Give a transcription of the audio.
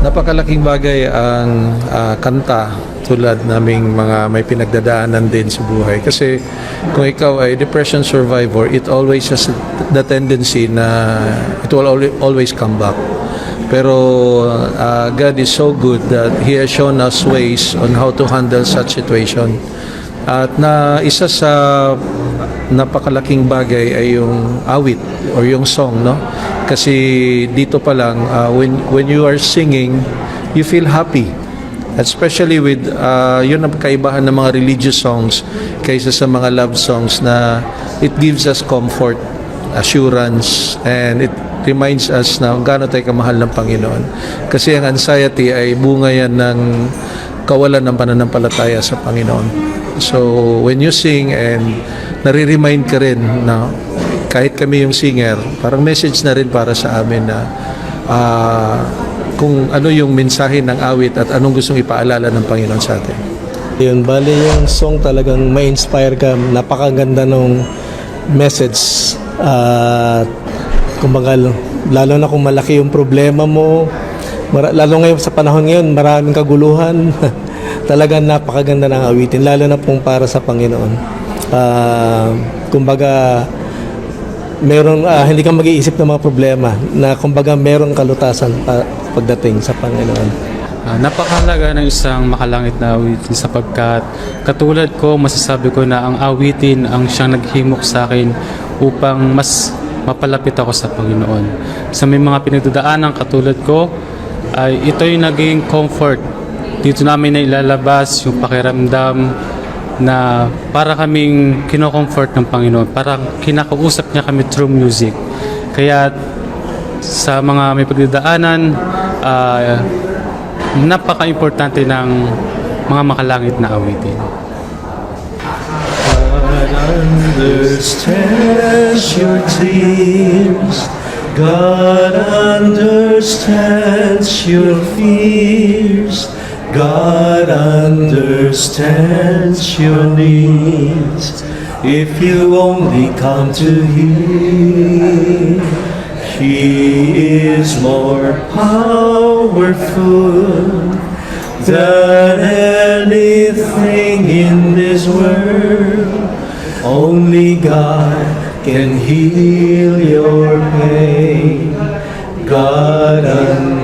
Napakalaking bagay ang kanta tulad naming mga may pinagdadaanan din sa buhay. Kasi kung ikaw ay depression survivor, it always has the tendency na it will always come back. Pero God is so good that He has shown us ways on how to handle such situation. At isa sa napakalaking bagay ay yung awit or yung song, no? Kasi dito pa lang, when you are singing, you feel happy. Especially with, yun ang kaibahan ng mga religious songs kaysa sa mga love songs na it gives us comfort, assurance, and it reminds us na gaano tayo kamahal ng Panginoon. Kasi ang anxiety ay bunga yan ng kawalan ng pananampalataya sa Panginoon. So, when you sing and nare-remind ka rin na kahit kami yung singer, parang message na rin para sa amin na kung ano yung mensahe ng awit at anong gustong ipaalala ng Panginoon sa atin. Yun, bali yung song talagang may inspire ka, napakaganda ng message. Kumbaga, lalo na kung malaki yung problema mo, lalo ngayon sa panahon ngayon, maraming kaguluhan. Talagang napakaganda ng awitin, lalo na pong para sa Panginoon. Kumbaga, meron, hindi ka mag-iisip ng mga problema na kumbaga meron kalutasan pagdating sa Panginoon. Napakahalaga ng isang makalangit na awitin sapagkat katulad ko, masasabi ko na ang awitin ang siyang naghimok sa akin upang mas mapalapit ako sa Panginoon. Sa may mga pinagdadaanan katulad ko, ay ito'y naging comfort. Dito namin na ilalabas yung pakiramdam na para kaming kino-comfort ng Panginoon. Parang kinakausap niya kami through music. Kaya sa mga may pagdadaanan, napaka-importante ng mga makalangit na awitin. God understands your tears. God understands your fears. God understands your needs. If you only come to Him, He is more powerful than anything in this world. Only God can heal your pain. God understands